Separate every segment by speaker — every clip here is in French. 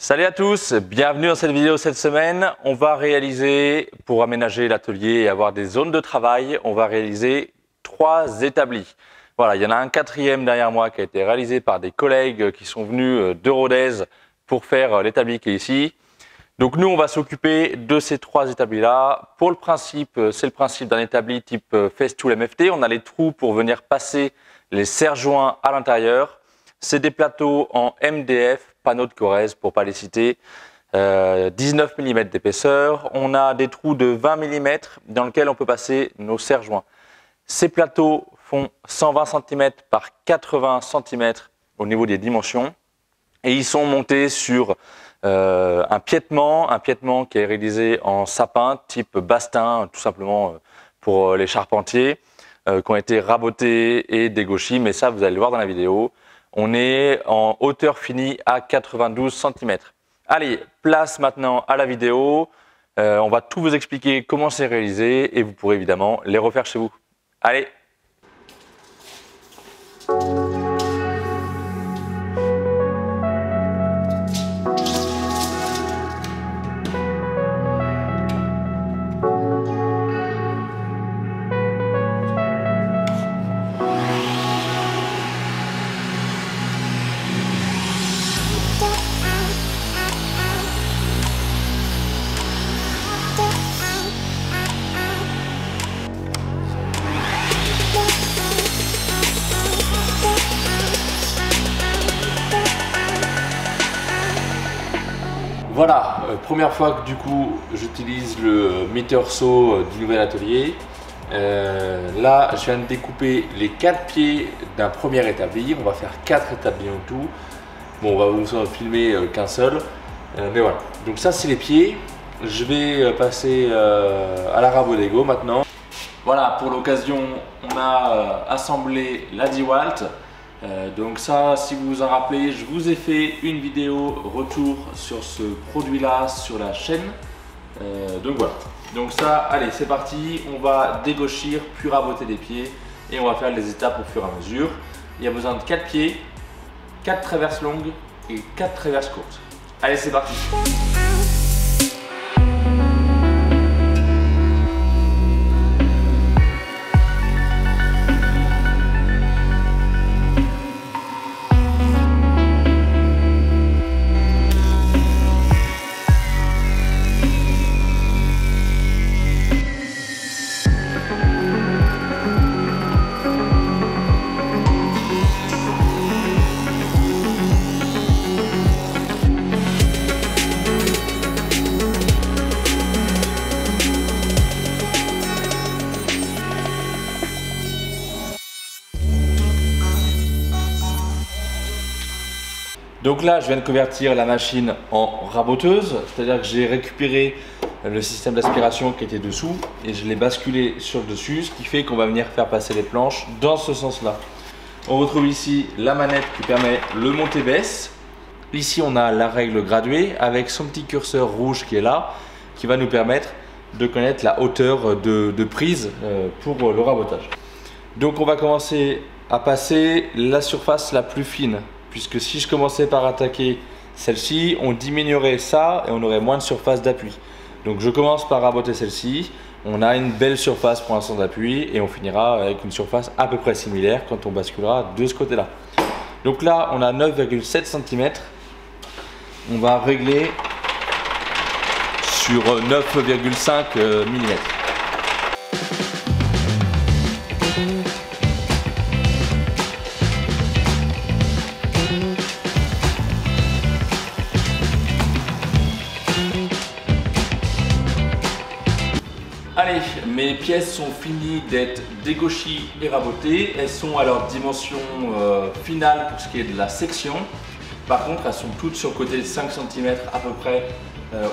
Speaker 1: Salut à tous, bienvenue dans cette vidéo cette semaine. On va réaliser, pour aménager l'atelier et avoir des zones de travail, on va réaliser 3 établis. Voilà, il y en a un 4e derrière moi qui a été réalisé par des collègues qui sont venus de Rodez pour faire l'établi qui est ici. Donc nous, on va s'occuper de ces 3 établis-là. Pour le principe, c'est le principe d'un établi type Festool MFT. On a les trous pour venir passer les serre-joints à l'intérieur. C'est des plateaux en MDF, panneaux de Corrèze pour pas les citer, 19 mm d'épaisseur. On a des trous de 20 mm dans lesquels on peut passer nos serre-joints. Ces plateaux font 120 cm par 80 cm au niveau des dimensions et ils sont montés sur un piétement qui est réalisé en sapin type Bastin, tout simplement pour les charpentiers, qui ont été rabotés et dégauchis, mais ça vous allez le voir dans la vidéo. On est en hauteur finie à 92 cm. Allez, place maintenant à la vidéo. On va tout vous expliquer comment c'est réalisé et vous pourrez évidemment les refaire chez vous. Allez! Voilà, première fois que du coup j'utilise le Metersaw du nouvel atelier. Là, je viens de découper les 4 pieds d'un premier établi. On va faire 4 établis en tout. Bon, on va vous en filmer qu'un seul. Mais voilà, donc ça c'est les pieds. Je vais passer à la Rabodego maintenant. Voilà, pour l'occasion, on a assemblé la DeWalt. Donc ça, si vous vous en rappelez, je vous ai fait une vidéo retour sur ce produit là sur la chaîne. Donc voilà, donc ça, allez c'est parti, on va dégauchir puis raboter les pieds et on va faire les étapes au fur et à mesure. Il y a besoin de 4 pieds, 4 traverses longues et 4 traverses courtes. Allez c'est parti. Donc là, je viens de convertir la machine en raboteuse, c'est-à-dire que j'ai récupéré le système d'aspiration qui était dessous et je l'ai basculé sur le dessus, ce qui fait qu'on va venir faire passer les planches dans ce sens-là. On retrouve ici la manette qui permet le monter-baisse. Ici, on a la règle graduée avec son petit curseur rouge qui est là, qui va nous permettre de connaître la hauteur de prise pour le rabotage. Donc on va commencer à passer la surface la plus fine. Puisque si je commençais par attaquer celle-ci, on diminuerait ça et on aurait moins de surface d'appui. Donc je commence par raboter celle-ci, on a une belle surface pour l'instant d'appui et on finira avec une surface à peu près similaire quand on basculera de ce côté-là. Donc là, on a 9,7 cm. On va régler sur 9,5 mm. Allez, mes pièces sont finies d'être dégauchies et rabotées. Elles sont à leur dimension finale pour ce qui est de la section. Par contre, elles sont toutes sur le côté de 5 cm à peu près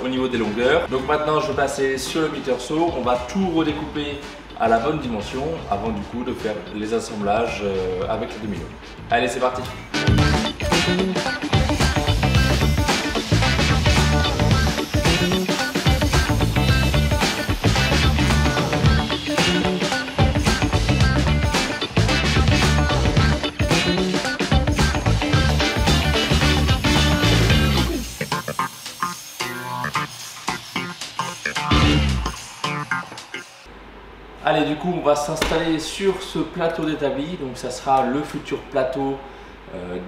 Speaker 1: au niveau des longueurs. Donc maintenant, je vais passer sur le Metersaw. On va tout redécouper à la bonne dimension avant du coup de faire les assemblages avec les demi-lots. Allez, c'est parti! Allez, du coup, on va s'installer sur ce plateau d'établi. Donc, ça sera le futur plateau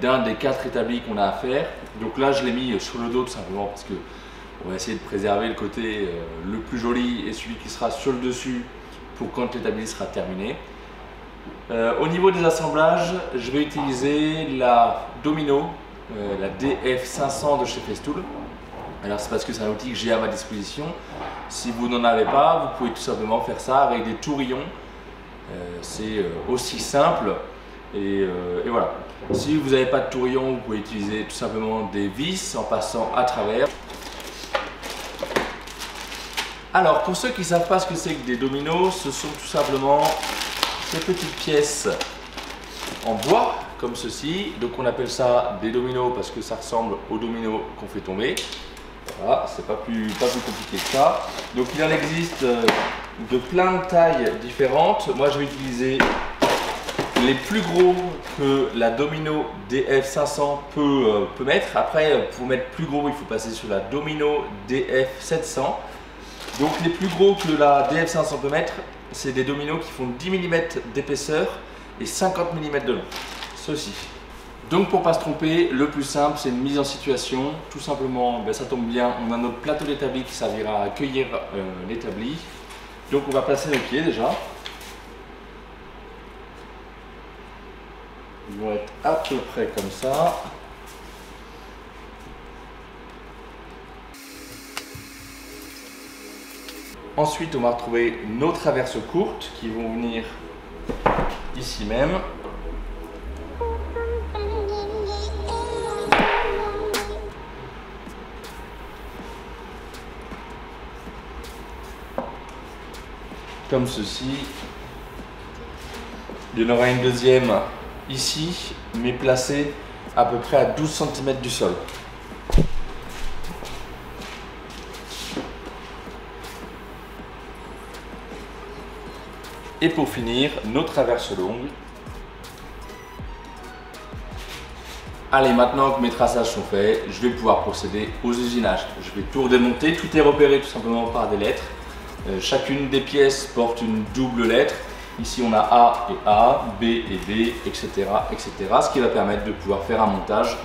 Speaker 1: d'un des 4 établis qu'on a à faire. Donc là, je l'ai mis sur le dos tout simplement parce que on va essayer de préserver le côté le plus joli et celui qui sera sur le dessus pour quand l'établi sera terminé. Au niveau des assemblages, je vais utiliser la Domino, la DF500 de chez Festool. Alors c'est parce que c'est un outil que j'ai à ma disposition. Si vous n'en avez pas, vous pouvez tout simplement faire ça avec des tourillons. C'est aussi simple et voilà. Si vous n'avez pas de tourillon, vous pouvez utiliser tout simplement des vis en passant à travers. Alors pour ceux qui ne savent pas ce que c'est que des dominos, ce sont tout simplement ces petites pièces en bois comme ceci. Donc on appelle ça des dominos parce que ça ressemble aux dominos qu'on fait tomber. Voilà, c'est pas plus compliqué que ça. Donc il en existe de plein de tailles différentes. Moi je vais utiliser les plus gros que la Domino DF500 peut mettre. Après pour mettre plus gros il faut passer sur la Domino DF700. Donc les plus gros que la DF500 peut mettre, c'est des dominos qui font 10 mm d'épaisseur et 50 mm de long. Ceci. Donc pour ne pas se tromper, le plus simple c'est une mise en situation. Tout simplement, ça tombe bien, on a notre plateau d'établi qui servira à accueillir l'établi. Donc on va placer nos pieds déjà. Ils vont être à peu près comme ça. Ensuite, on va retrouver nos traverses courtes qui vont venir ici même. Comme ceci. Il y en aura une deuxième ici, mais placée à peu près à 12 cm du sol. Et pour finir, nos traverses longues. Allez, maintenant que mes traçages sont faits, je vais pouvoir procéder aux usinages. Je vais tout redémonter, tout est repéré tout simplement par des lettres. Chacune des pièces porte une double lettre. Ici on a A et A, B et B, etc., etc. Ce qui va permettre de pouvoir faire un montage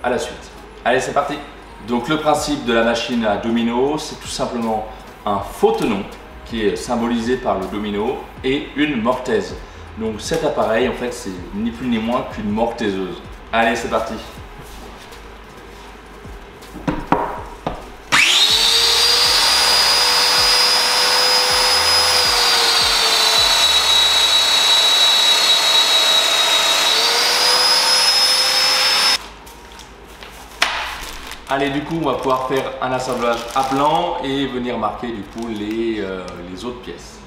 Speaker 1: à la suite. Allez, c'est parti! Donc le principe de la machine à domino, c'est tout simplement un faux tenon qui est symbolisé par le domino et une mortaise. Donc cet appareil en fait c'est ni plus ni moins qu'une mortaiseuse. Allez, c'est parti! Allez, du coup, on va pouvoir faire un assemblage à blanc et venir marquer du coup les autres pièces.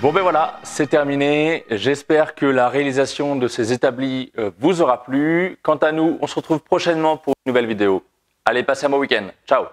Speaker 1: Bon ben voilà, c'est terminé. J'espère que la réalisation de ces établis vous aura plu. Quant à nous, on se retrouve prochainement pour une nouvelle vidéo. Allez, passez un bon week-end. Ciao.